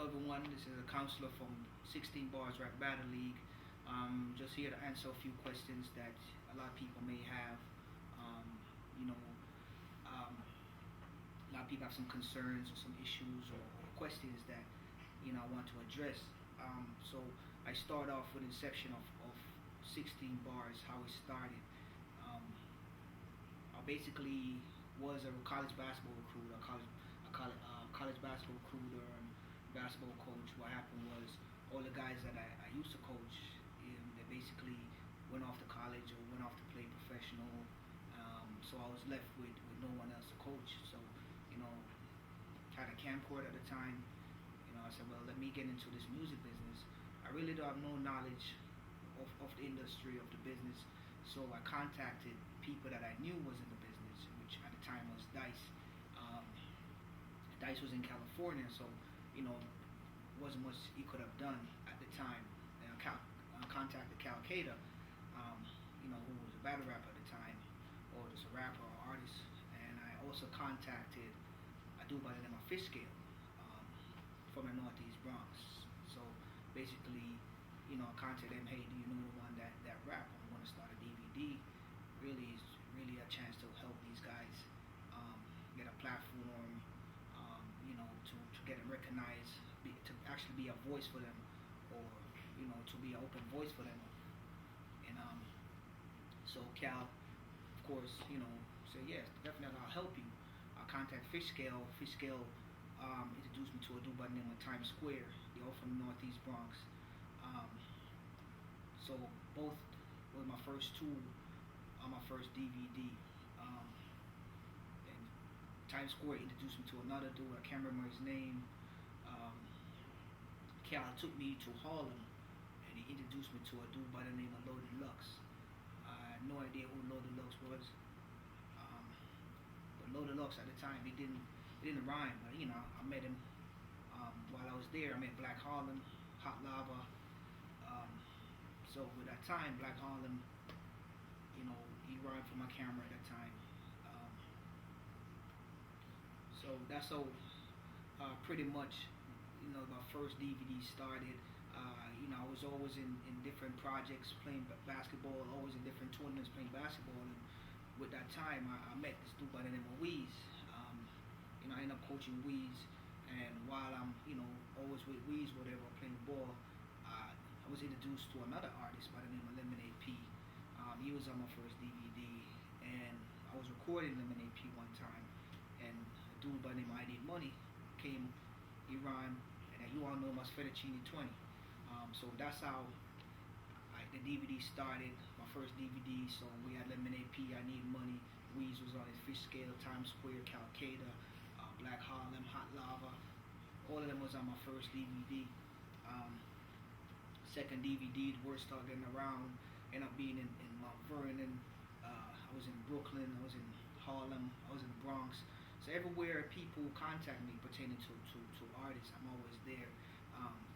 Hello everyone, this is a counselor from 16 Bars Rap Battle League. Just here to answer a few questions that a lot of people may have. Um, you know, a lot of people have some concerns or some issues or questions that I want to address. So I start off with inception of 16 Bars, how it started. Um, I basically was a college basketball recruiter, college basketball recruiter and basketball coach. What happened was all the guys that I used to coach, they basically went off to college or went off to play professional. So I was left with no one else to coach. So, you know, had a camcorder at the time. I said, well, let me get into this music business. I really don't have no knowledge of the industry, of the business. So I contacted people that I knew was in the business, which at the time was Dice. Um, Dice was in California, so you know wasn't much he could have done at the time. And I contacted Calcada, who was a battle rapper at the time, or just a rapper or artist. And I also contacted a dude by the name of Fishscale from the Northeast Bronx. So basically, I contacted him, hey, do you know the one that rap? I want to start a DVD. Really is really a chance to help these guys get a platform, to get them recognized, to actually be a voice for them, or to be an open voice for them. And so Cal, of course, said yes, definitely I'll help you. I'll contact Fishscale. Fishscale introduced me to a dude by the name of Times Square. They're all from the Northeast Bronx. Um, so both were my first two on my first DVD. And Times Square introduced me to another dude. I can't remember his name. Um, Cal took me to Harlem, and he introduced me to a dude by the name of Loaded Lux. I had no idea who Loaded Lux was, but Loaded Lux at the time he didn't rhyme. But I met him while I was there. I met Black Harlem, Hot Lava. So with that time, Black Harlem, he rhymed for my camera at that time. So that's how pretty much my first DVD started. I was always in different projects playing basketball, always in different tournaments playing basketball. And with that time, I met this dude by the name of Weez. I ended up coaching Weez, and while I'm always with Weez, whatever, playing ball, I was introduced to another artist by the name of Lemonade P. He was on my first DVD, and I was recording Lemonade P one time, and a dude by the name of I Need Money came, he rhymed, and you all know my Fettuccine 20. So that's how the DVD started, my first DVD. So we had Lemonade P, I Need Money, Weez was on his Fishscale, Times Square, Calcada, Black Harlem, Hot Lava. All of them was on my first DVD. Second DVD, the word started getting around, ended up being in Mount Vernon. I was in Brooklyn, I was in Harlem, I was in the Bronx. So everywhere people contact me pertaining to artists, I'm always there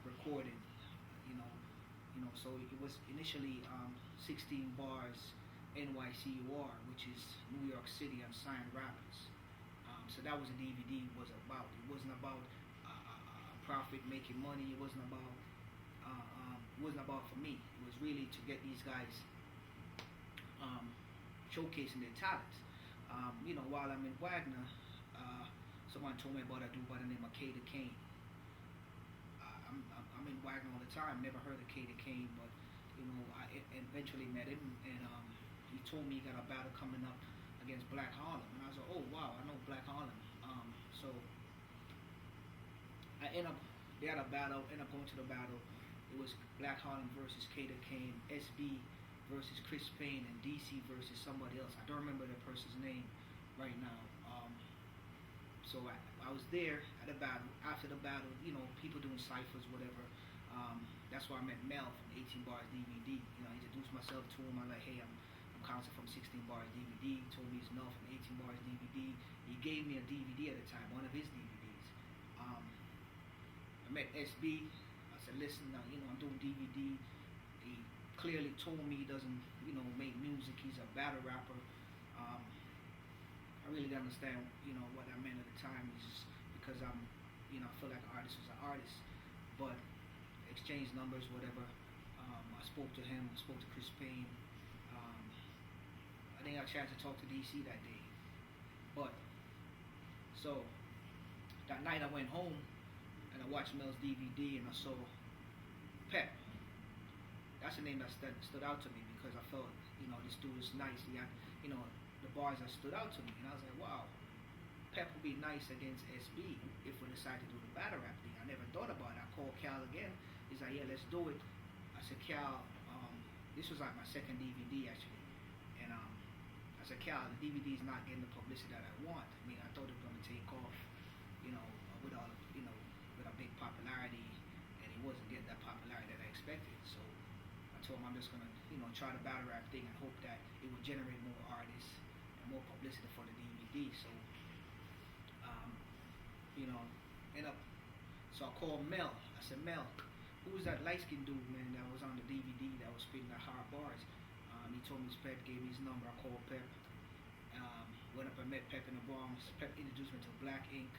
recording. So it was initially 16 Bars NYCUR, which is New York City Unsigned Rappers. So that was a DVD was about. It wasn't about profit making money. It wasn't about for me. It was really to get these guys showcasing their talents. While I'm in Wagner, someone told me about a dude by the name of K. Kane. I'm in Wagner all the time. Never heard of K. Kane, but I eventually met him, and he told me he got a battle coming up against Black Harlem, and I was like, oh wow, I know Black Harlem. So they had a battle. End up going to the battle. It was Black Harlem versus K. Kane, SB versus Chris Payne, and DC versus somebody else. I don't remember the person's name right now. So I was there at the battle. After the battle, people doing ciphers, whatever. That's where I met Mel from 18 Bars DVD. I introduced myself to him. I'm like, hey, I'm counselor from 16 Bars DVD. He told me he's Mel from 18 Bars DVD. He gave me a DVD at the time, one of his DVDs. I met SB. I said, listen, I'm doing DVD. He clearly told me he doesn't, make music. He's a battle rapper. I really didn't understand, what I meant at the time. It's just because I feel like an artist was an artist. but exchanged numbers, whatever. I spoke to him, spoke to Chris Payne. Um, I didn't have a chance to talk to DC that day, but so that night I went home and I watched Mel's DVD and I saw Pep. That's a name that stood out to me because I felt, this dude is nice. He had, the bars that stood out to me, and I was like, wow, Pep would be nice against SB if we decide to do the battle rap thing. I never thought about it. I called Cal again. He's like, yeah, let's do it. I said, Cal, this was like my second DVD actually, and I said, Cal, the DVD is not getting the publicity that I want. I mean, I thought it was going to take off, with all, with a big popularity, and it wasn't getting that popularity that I expected. So I told him I'm just going to, try the battle rap thing and hope that it would generate more artists and more publicity for the DVD. So um, you know, end up. So I called Mel. I said, Mel, who was that light skinned dude, man, that was on the DVD that was spitting the hard bars? He told me his Pep, gave me his number. I called Pep. Went up and met Pep in the Bronx. Pep introduced me to Black Ink,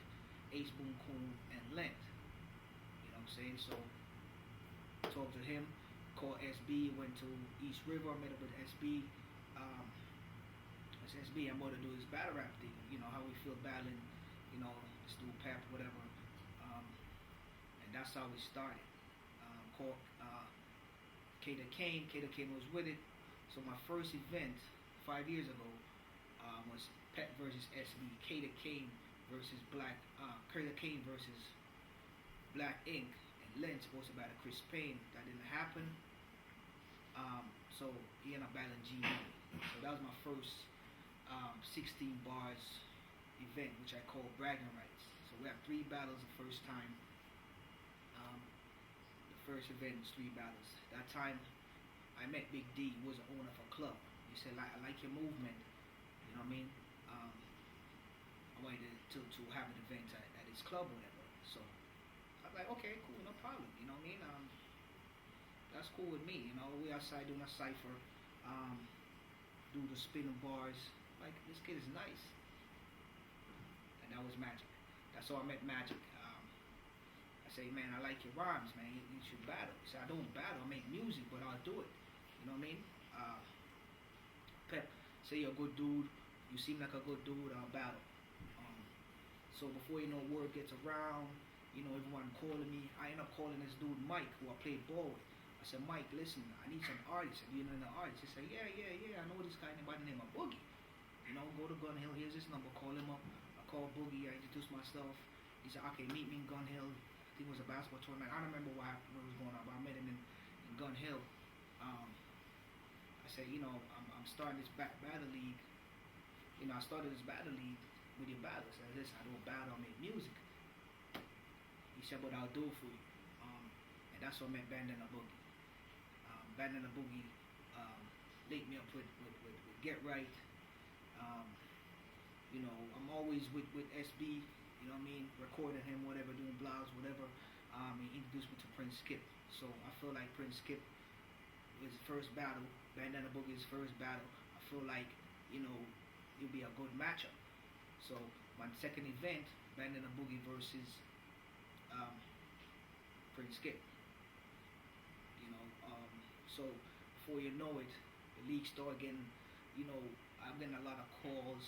Ace Boon Coon, and Lent. You know what I'm saying? So talked to him, called SB, went to East River, met up with SB. I said, SB, I'm going to do this battle rap thing. How we feel battling, this dude Pep, whatever. And that's how we started. Called Kata Kane. Kata Kane was with it. So my first event 5 years ago was Pep versus SB. Kata Kane versus Kata Kane versus Black Ink, and Len supposed to battle Chris Payne. That didn't happen. So he ended up battling G. So that was my first 16 bars event, which I call bragging rights. So we have 3 battles the first time. The first event was 3 battles. That time I met Big D, who was the owner of a club. He said, I like your movement. You know what I mean? I wanted to have an event at his club or whatever. So I was like, okay, cool, no problem. You know what I mean? That's cool with me. We outside doing a cipher, do the spinning bars. Like, this kid is nice. And that was Magic. That's how I met Magic. I say, man, I like your rhymes, man. You should battle. He said, I don't battle. I make music, but I'll do it. You know what I mean? Pep, say you're a good dude. You seem like a good dude. I'll battle. So before you know, word gets around. Everyone calling me. I end up calling this dude Mike, who I played ball with. I said, Mike, listen, I need some artists. Have you know the artists? He said, yeah. I know this guy by the name of Boogie. Go to Gun Hill. Here's his number. Call him up. I called Boogie. I introduced myself. He said, okay, meet me in Gun Hill. I think it was a basketball tournament. I don't remember what was going on, but I met him in Gun Hill. I said, I'm starting this battle league. I started this battle league with your battles. I said, listen, I don't battle, I make music. He said, but I'll do it for you. And that's what I met Bandana Boogie. Bandana Boogie linked me up with Get Right. I'm always with SB, you know what I mean, recording him, whatever, doing blogs, whatever. He introduced me to Prince Skip. So I feel like Prince Skip was his first battle, Bandana Boogie's first battle. I feel like, it'll be a good matchup. So my second event, Bandana Boogie versus Prince Skip. So before you know it, the league started getting, I'm getting a lot of calls.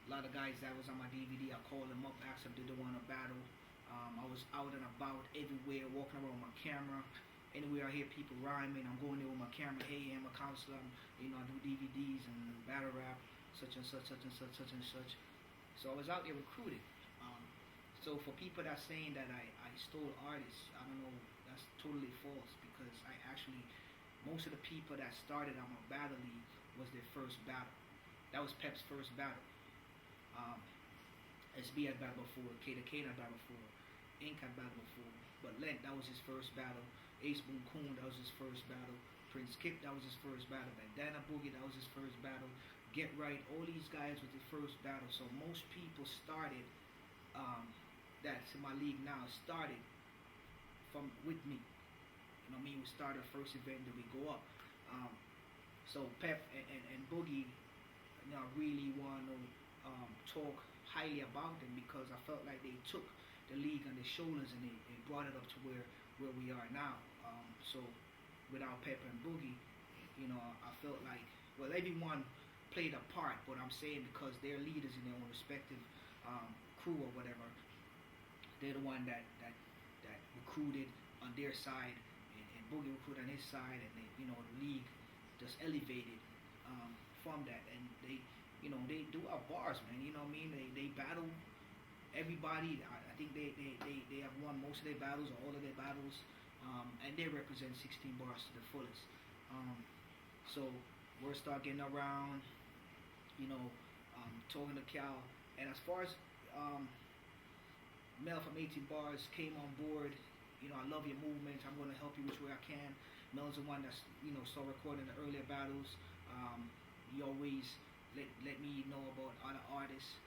A lot of guys that was on my DVD, I called them up, asked them did they want to battle. I was out and about everywhere, walking around with my camera. Anywhere I hear people rhyming, I'm going there with my camera. Hey, I'm a counselor. I do DVDs and battle rap, such and such, such and such, such and such. So I was out there recruiting. So for people that saying that I stole artists, I don't know, that's totally false, because I actually, most of the people that started on my battle league was their first battle. That was Pep's first battle. SB had battled before, Kata Kane had battled before, Ink had battled before, but Lent, that was his first battle. Ace Boon Coon, that was his first battle. Prince Kip, that was his first battle. Bandana Boogie, that was his first battle. Get Right, all these guys was their first battle. So most people started, that's in my league now, started with me. You know what I mean? We started the first event, then we go up. So Pep and Boogie, really want to talk highly about them, because I felt like they took the league on their shoulders, and they brought it up to where we are now. So without Pepper and Boogie, I felt like, well, everyone played a part, but I'm saying because they're leaders in their own respective crew or whatever, they're the one that recruited on their side, and Boogie recruited on his side, and the league just elevated from that, and they do our bars, man. You know what I mean? They battle everybody. I think they have won most of their battles or all of their battles, and they represent 16 bars to the fullest. So we'll start getting around, talking to Cal, and as far as Mel from 18 Bars came on board. I love your movement. I'm going to help you which way I can. Mel's the one that's, started recording the earlier battles. He always let me know about other artists.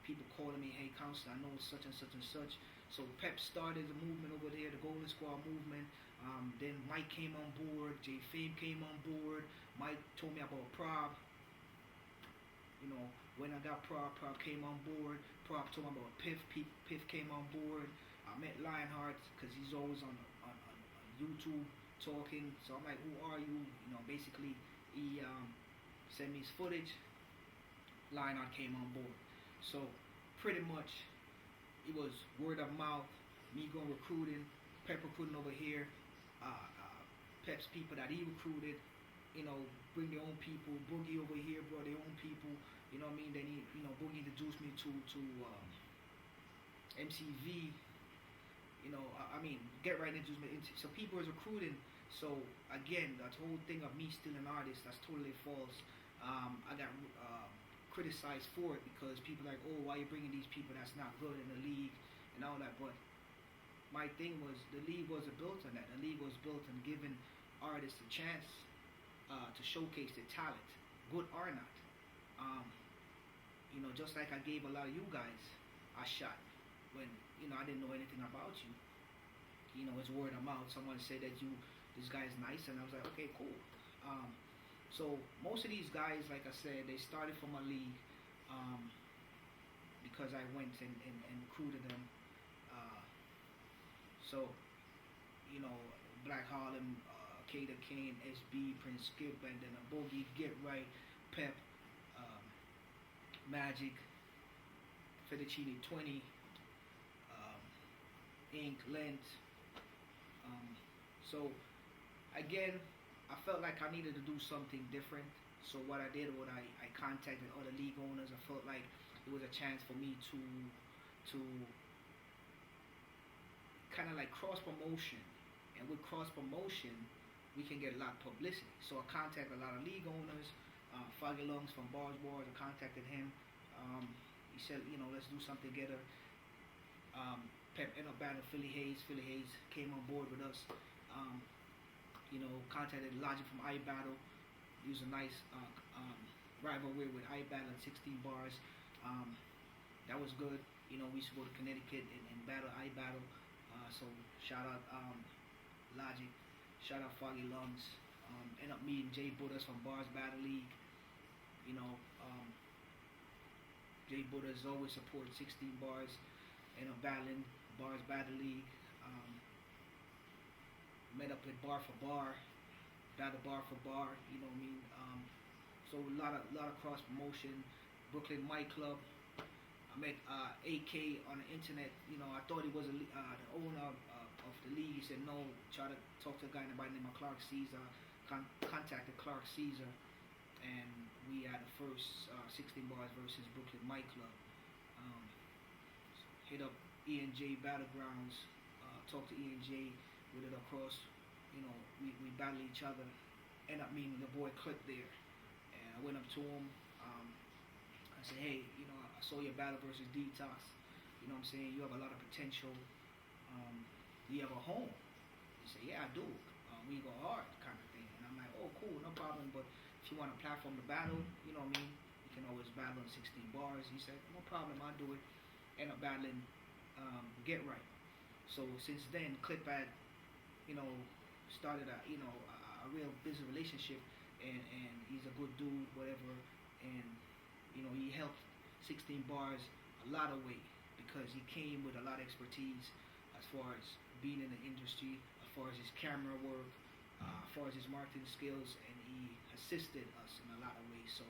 People calling me, hey, counselor, I know such and such and such. So Pep started the movement over there, the Golden Squad movement. Then Mike came on board. J Fame came on board. Mike told me about Prob. When I got Prob came on board. Prob told me about Piff. Piff came on board. I met Lionheart because he's always on YouTube talking. So I'm like, who are you? Basically, he sent me his footage. Lionheart came on board. So pretty much it was word of mouth, me going recruiting, Pep recruiting over here, Pep's people that he recruited, bring their own people. Boogie over here brought their own people. You know what I mean? Then Boogie introduced me to MCV. Get right into it. So people was recruiting. So again, that whole thing of me still an artist, that's totally false. I got criticized for it because people like, oh, why are you bringing these people that's not good in the league and all that. But my thing was, the league wasn't built on that. The league was built on giving artists a chance to showcase their talent, good or not. Just like I gave a lot of you guys a shot when I didn't know anything about you. It's word of mouth. Someone said that this guy is nice, and I was like, okay, cool. So most of these guys, like I said, they started from a league because I went and recruited them. So Black Harlem, Kata Kane, SB, Prince Skip, and then a Boogie, Get Right, Pep, Magic, Fettuccine 20, Ink, Lent. So again, I felt like I needed to do something different. So what I did was I contacted other league owners. I felt like it was a chance for me to kind of like cross promotion, and with cross promotion we can get a lot of publicity. So I contacted a lot of league owners. Foggy Lungs from Bars Wars, I contacted him. He said, let's do something together. Pep ended up battling Philly Hayes. Philly Hayes came on board with us. Contacted Logic from iBattle. He was a nice rivalry with iBattle and 16 Bars. That was good. We used to go to Connecticut and battle iBattle. So shout out Logic. Shout out Foggy Lungs. Ended up meeting Jay Buddhas from Bars Battle League. Jay Buddhas always supported 16 Bars. Ended up battling Bars Battle League. Met up with Bar for Bar, battle Bar for Bar. So a lot of cross promotion. Brooklyn Mic Club. I met AK on the internet. I thought he was the owner of the league. He said no. Try to talk to a guy by the name of Clark Caesar. Contacted Clark Caesar, and we had the first 16 Bars versus Brooklyn Mic Club. Hit up E&J Battlegrounds. Talked to E&J. We did across. We battled each other. Ended up meeting the boy Clip there, and I went up to him. I said, hey, I saw your battle versus Detox. You have a lot of potential. Do you have a home? He said, yeah, I do. We go hard, kind of thing. And I'm like, oh, cool, no problem. But if you want a platform to battle, you can always battle in 16 Bars. He said, no problem, I'll do it. End up battling Get Right. So since then, Clip had, started a real business relationship, and he's a good dude, whatever. And he helped 16 Bars a lot of way because he came with a lot of expertise as far as being in the industry, as far as his camera work, as far as his marketing skills, and he assisted us in a lot of ways. So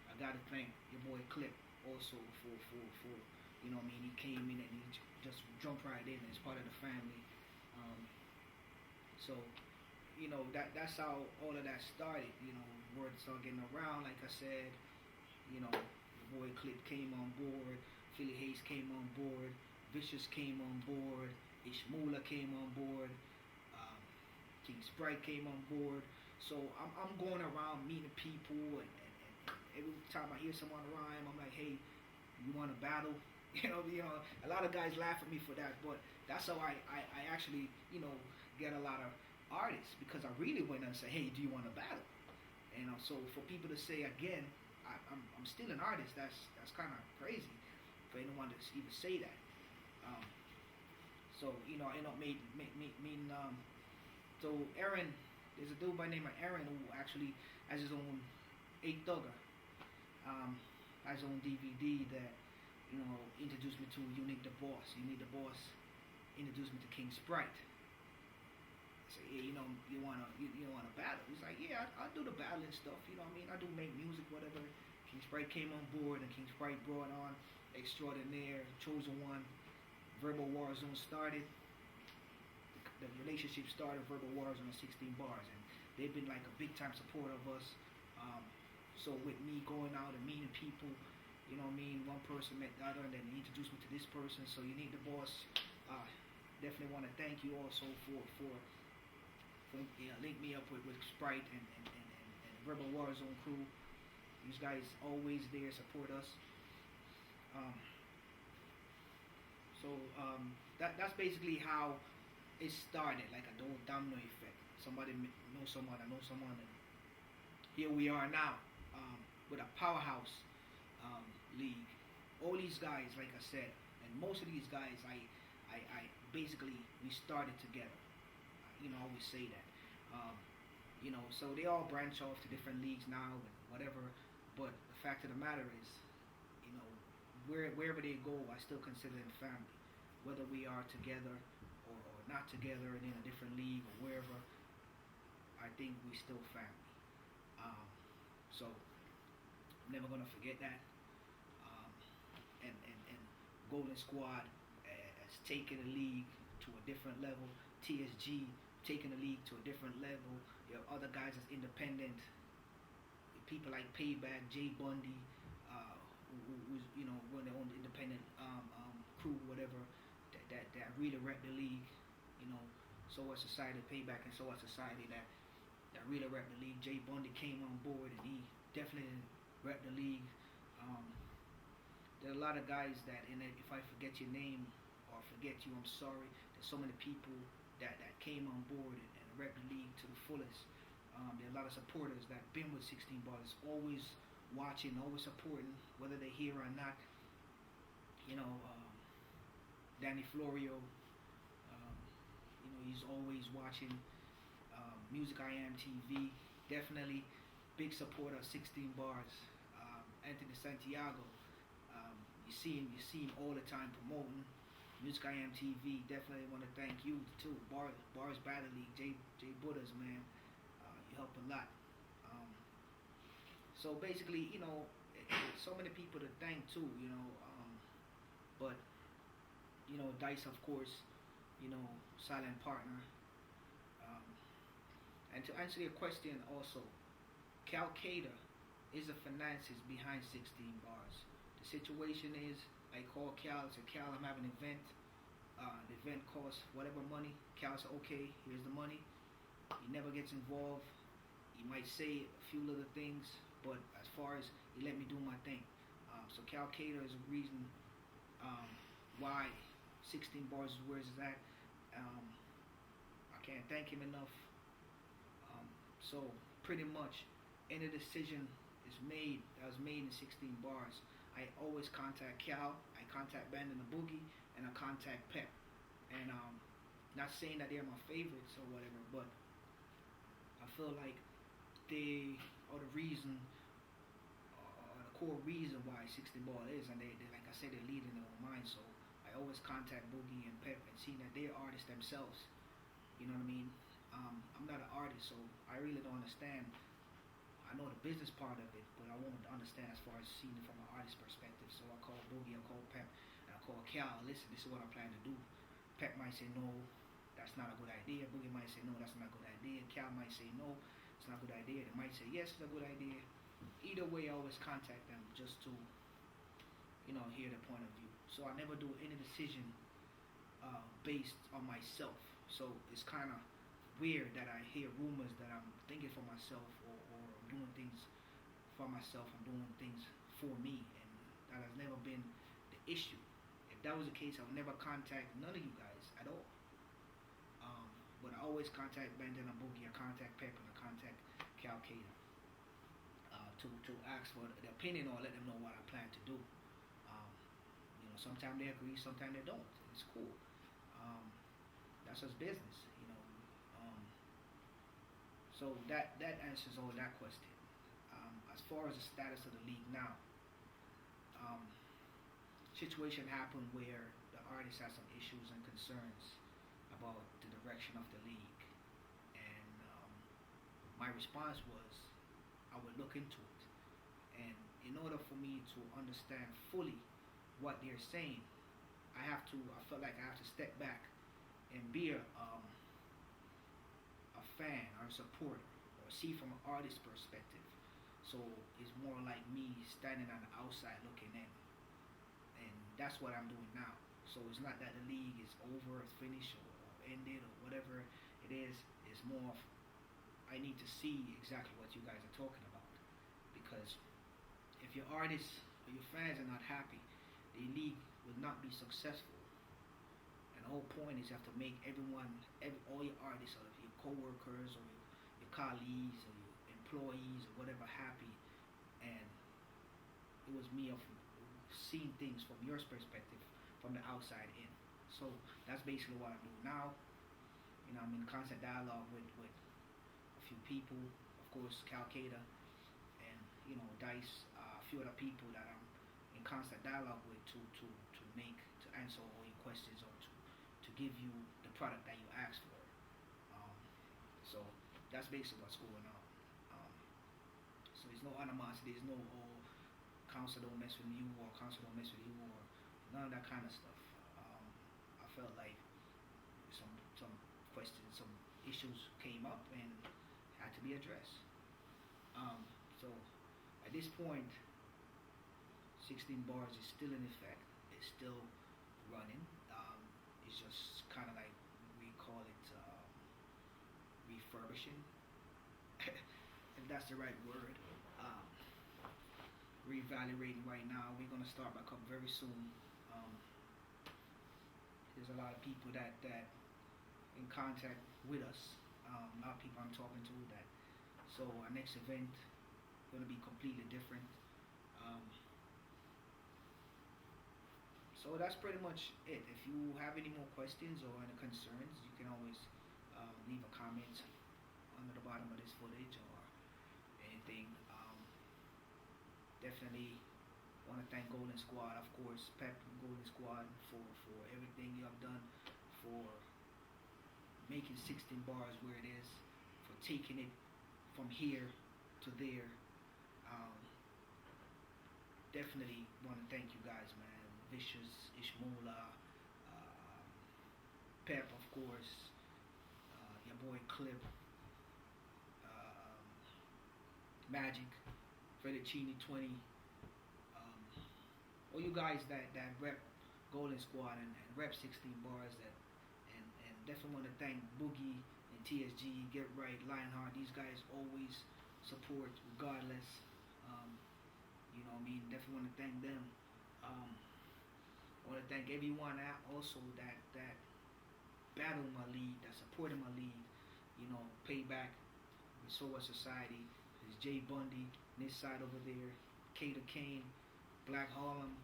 I gotta thank your boy Clip also for you know what I mean. He came in and he just jumped right in as part of the family. Um, so you know that's how all of that started. You know, word started getting around. Like I said, you know, the boy Clip came on board, Philly Hayes came on board, Vicious came on board, Ishmula came on board, um, King Sprite came on board. So I'm going around meeting people, and every time I hear someone rhyme, I'm like, hey, you want to battle? You know, a lot of guys laugh at me for that, but that's how I actually, you know, get a lot of artists because I really went and say, hey, do you want to battle? And so for people to say again, I'm still an artist. That's kind of crazy for anyone to even say that. Um, so you know, I end up meeting. So Aaron, there's a dude by the name of Aaron who actually has his own Eight Thugger, has his own DVD that you know introduced me to Unique the Boss. Unique the Boss introduced me to King Sprite. So yeah, you know, you wanna battle? He's like, yeah, I'll do the battling stuff. You know what I mean? I do make music, whatever. King Sprite came on board, and King Sprite brought on Extraordinaire, Chosen One, Verbal Warzone started. The relationship started. Verbal Warzone 16 bars, and they've been like a big time supporter of us. So with me going out and meeting people, you know what I mean? One person met the other, and then they introduced me to this person. So Unique the Boss. Definitely want to thank you also for link me up with Sprite and Rebel Warzone crew. These guys always there support us. Um, that's basically how it started, like a domino effect. Somebody knows someone, I know someone, and here we are now with a powerhouse league. All these guys, like I said, and most of these guys, I basically we started together. You know, I always say that. You know, so they all branch off to different leagues now and whatever. But the fact of the matter is, you know, wherever they go, I still consider them family. Whether we are together or not together and in a different league or wherever, I think we still family. So I'm never gonna forget that. And Golden Squad has taken the league to a different level. TSG taking the league to a different level. You have other guys that's independent. People like Payback, Jay Bundy, who's you know run their own independent crew, whatever. That really rep the league. You know, So What Society, Payback, and So What Society that really rep the league. Jay Bundy came on board and he definitely rep the league. There are a lot of guys that, and if I forget your name or forget you, I'm sorry. There's so many people that came on board and rep the league to the fullest. There are a lot of supporters that been with 16 Bars, always watching, always supporting, whether they're here or not. You know, Danny Florio, you know, he's always watching Music I.M TV. Definitely big supporter of 16 Bars. Anthony Santiago, you see him all the time promoting Music I.M TV. Definitely want to thank you too. Bars Battle League, Jay Buddhas, man. You help a lot. So basically, you know, so many people to thank too, you know. But you know, Dice, of course, you know, silent partner. Um, and to answer your question also, Cal Cater is the finances behind 16 Bars. The situation is, I call Cal, I say, Cal, I'm having an event. The event costs whatever money. Cal said, okay, here's the money. He never gets involved. He might say a few little things, but as far as he let me do my thing. So Cal Cater is a reason why 16 Bars is where it's at. I can't thank him enough. So pretty much any decision that was made in 16 Bars, I always contact Cal, I contact Bandon the Boogie, and I contact Pep. And not saying that they're my favorites or whatever, but I feel like they are the reason, the core reason why 16 Ball is, and they like I said, they're leading their own mind. So I always contact Boogie and Pep and see that they're artists themselves. You know what I mean? I'm not an artist, so I really don't understand. I know the business part of it, but I won't understand as far as seeing it from an artist perspective. So I call Boogie, I call Pep, and I call Cal. Listen, this is what I'm planning to do. Pep might say no, that's not a good idea. Boogie might say no, that's not a good idea. Cal might say no, it's not a good idea. They might say yes, it's a good idea. Either way, I always contact them just to hear their point of view. So I never do any decision based on myself. So it's kind of weird that I hear rumors that I'm thinking for myself, or doing things for myself. I'm doing things for me, and that has never been the issue. If that was the case, I would never contact none of you guys at all. But I always contact Bandana Boogie, I contact Pep, and I contact Cal Cater, to ask for the opinion or let them know what I plan to do. Sometimes they agree, sometimes they don't. It's cool. That's just business. So that answers all that question. As far as the status of the league now, situation happened where the artist has some issues and concerns about the direction of the league, and my response was I would look into it, and in order for me to understand fully what they're saying, I felt like I have to step back and be a fan or a supporter, or see from an artist's perspective. So it's more like me standing on the outside looking in, and that's what I'm doing now. So it's not that the league is over, it's finished, or ended, or whatever it is. It's more of I need to see exactly what you guys are talking about, because if your artists or your fans are not happy, the league will not be successful. And the whole point is you have to make all your artists or your co-workers or your colleagues or your employees or whatever happy. And it was me of seeing things from your perspective, from the outside in. So that's basically what I'm doing now. I'm in constant dialogue with a few people, of course, Cal Cater, and Dice, a few other people that I'm in constant dialogue with to answer all your questions, or to give you the product that you asked for. So that's basically what's going on. So there's no animosity, there's no council don't mess with you, or council don't mess with you, or none of that kind of stuff. I felt like some questions, some issues came up and had to be addressed. So at this point, 16 bars is still in effect. It's still running. It's just kind of like we call it refurbishing, if that's the right word. Reevaluating right now. We're gonna start back up very soon. There's a lot of people that in contact with us. A lot of people I'm talking to that. So our next event gonna be completely different. Um, so that's pretty much it. If you have any more questions or any concerns, you can always leave a comment under the bottom of this footage or anything. Definitely want to thank Golden Squad, of course, Pep and Golden Squad for everything you have done, for making 16 bars where it is, for taking it from here to there. Um, Definitely want to thank you guys, man. Vicious, Ishmola, Pep, of course, your boy Clip, um, Magic, Fettuccine 20, all you guys that rep Golden Squad and rep 16 bars, and definitely want to thank Boogie and TSG, Get Right, Lionheart. These guys always support regardless. Definitely want to thank them. I want to thank everyone also that battled my league, that supported my league. Payback, Soa Society. There's Jay Bundy, this side over there, Cater Kane, Black Harlem,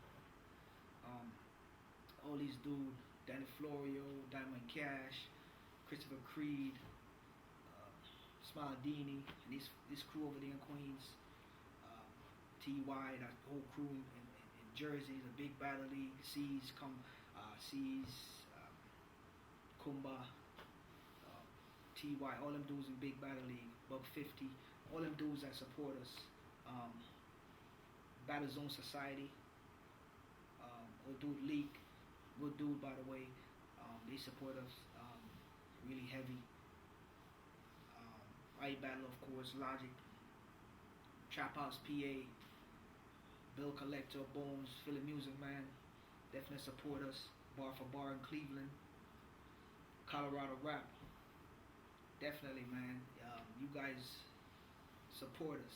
all these dudes, Danny Florio, Diamond Cash, Christopher Creed, Smile Dini, and this crew over there in Queens, TY, that whole crew in Jersey, the Big Battle League, C's, Kumba, TY, all them dudes in Big Battle League, Bug 50, all them dudes that support us. Um, Battle Zone Society, old dude Leak, good dude by the way. They support us really heavy. I Battle, of course, Logic, Trap House PA, Bill Collector, Bones, Philly Music Man, definitely support us. Bar for Bar in Cleveland, Colorado Rap, definitely, man. You guys support us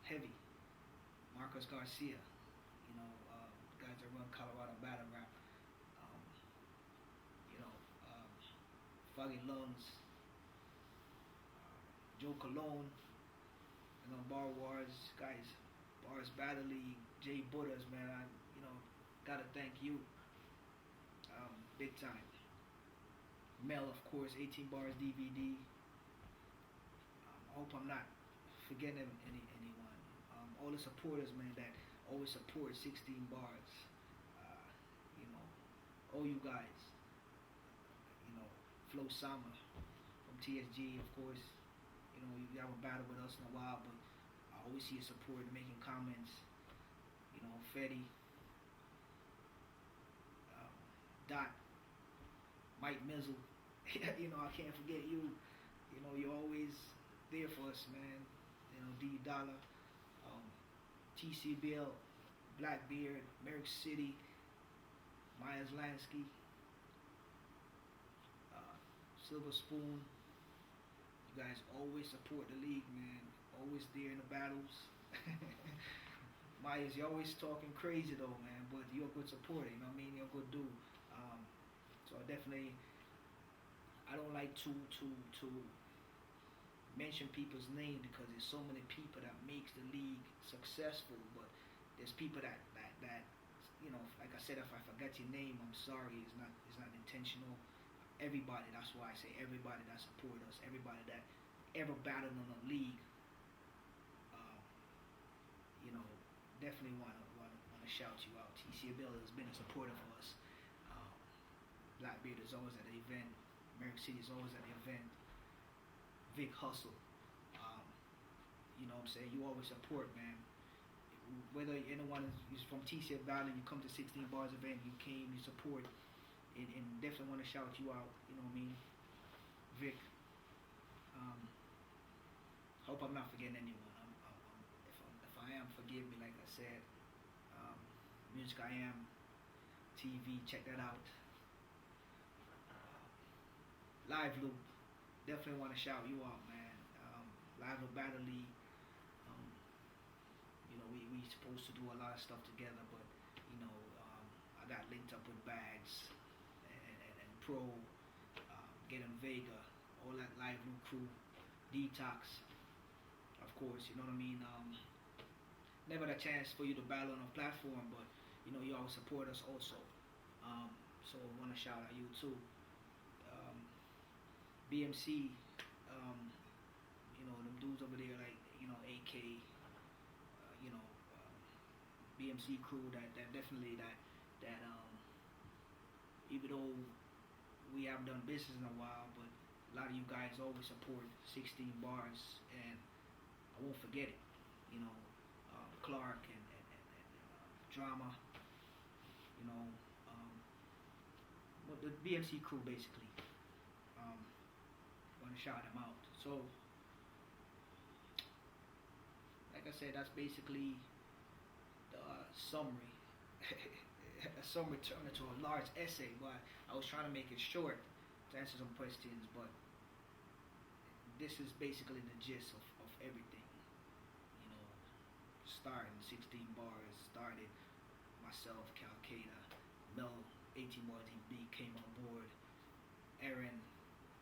heavy. Marcus Garcia, guys that run Colorado Battle Rap. Um, you know, um, Foggy Lungs, Joe Cologne, Bar Wars, guys, Bars Battle League, Jay Butters, man. Gotta thank you, big time. Mel, of course, 18 Bars DVD. I hope I'm not forgetting anyone. All the supporters, man, that always support 16 Bars. You know, all you guys. Flo Sama from TSG, of course. You have a battle with us in a while, but I always see you support, making comments. Fetty, Dot, Mike Mizzle. I can't forget you. You're always there for us, man. D Dollar, TCBL, Blackbeard, Merrick City, Myers Lansky, Silver Spoon. You guys always support the league, man. Always there in the battles. Myers, you're always talking crazy though, man. But you're a good supporter. You know what I mean? You're a good dude. So I don't like to mention people's name because there's so many people that makes the league successful. But there's people that like I said, if I forgot your name, I'm sorry. It's not intentional. Everybody, that's why I say everybody that support us, everybody that ever battled on the league, um, definitely wanna shout you out. TCBL has been a supporter for us. Um, Blackbeard is always at the event. Merrick City is always at the event. Vic Hustle, you know what I'm saying? You always support, man. Whether anyone is from TCF Valley, you come to 16 Bars event, you came, you support, and definitely want to shout you out. You know what I mean, Vic. Hope I'm not forgetting anyone. If I am, forgive me. Like I said, Music I Am TV, check that out. Live Loop, definitely want to shout you out, man. Live Loop Battle League. We supposed to do a lot of stuff together, but I got linked up with Bags and Pro, getting Vega, all that Live Loop crew, Detox, of course. You know what I mean. Never had a chance for you to battle on a platform, but you always support us also. So I want to shout out you too. BMC, them dudes over there like AK, BMC crew that definitely that even though we haven't done business in a while, but a lot of you guys always support 16 Bars, and I won't forget it. Clark and Drama, but the BMC crew basically. Want to shout them out. So, like I said, that's basically the summary. A summary turned into a large essay, but I was trying to make it short to answer some questions. But this is basically the gist of everything. Starting 16 Bars, started myself, Calcada, Mel, 18 Bars B came on board, Aaron,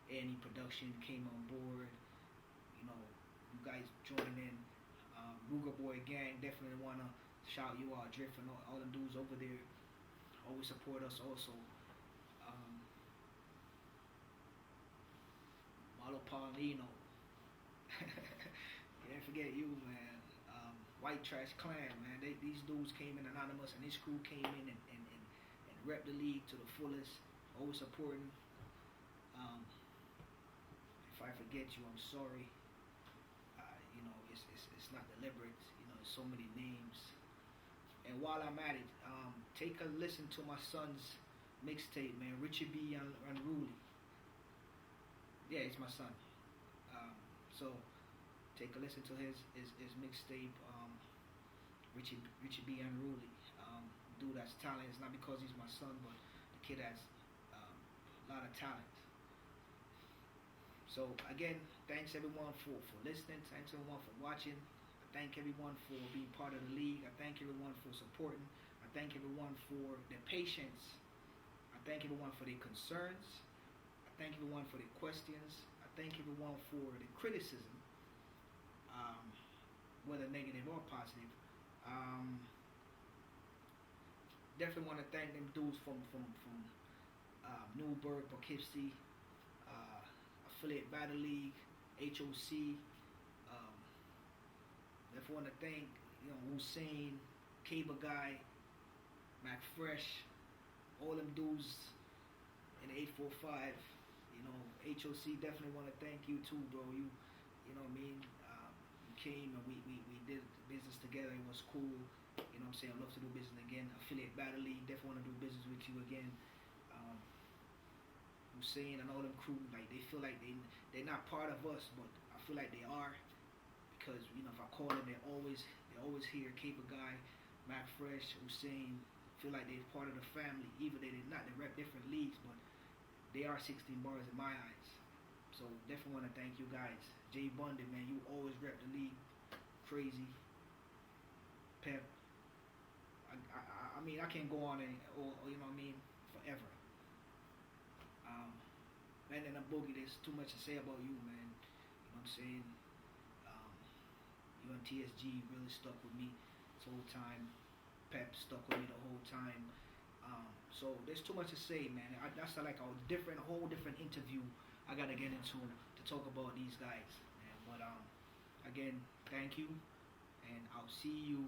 A&E Production came on board. You guys joining in. Ruger Boy Gang, definitely want to shout you out. Drift and all the dudes over there always support us also. Malo Paulino. Can't forget you, man. White Trash Clan, man. These dudes came in anonymous, and this crew came in and repped the league to the fullest. Always supporting. Um, if I forget you, I'm sorry. It's not deliberate. There's so many names. And while I'm at it, take a listen to my son's mixtape, man. Richard B. Unruly. Yeah, he's my son. So take a listen to his mixtape. Richard B. Unruly. Dude has talent. It's not because he's my son, but the kid has a lot of talent. So again, thanks everyone for listening. Thanks everyone for watching. I thank everyone for being part of the league. I thank everyone for supporting. I thank everyone for their patience. I thank everyone for their concerns. I thank everyone for their questions. I thank everyone for the criticism, um, whether negative or positive. Um, Definitely want to thank them dudes from Newburgh, Poughkeepsie, uh, Affiliate Battle League, HOC. Um, Definitely want to thank Hussein, Cable Guy, Mac Fresh, all them dudes in the 845. HOC, definitely want to thank you too, bro. You know what I mean. You came and we did business together. It was cool. You know what I'm saying? I'd love to do business again. Affiliate Battle League, definitely want to do business with you again. Um, Hussein and all them crew, like they feel like they're not part of us, but I feel like they are because if I call them, they're always here. Cable Guy, Mac Fresh, Hussein, feel like they're part of the family. Even though they're not, they rep different leagues, but they are 16 bars in my eyes. So definitely want to thank you guys. Jay Bundy, man, you always rep the league. Crazy. Pep. I mean, I can't go on or you know what I mean, forever. Um, Man, and a boogie, there's too much to say about you, man. You know what I'm saying? Um, you and TSG really stuck with me this whole time. Pep stuck with me the whole time. So there's too much to say, man. That's like whole different interview I gotta get into to talk about these guys, man. But again, thank you, and I'll see you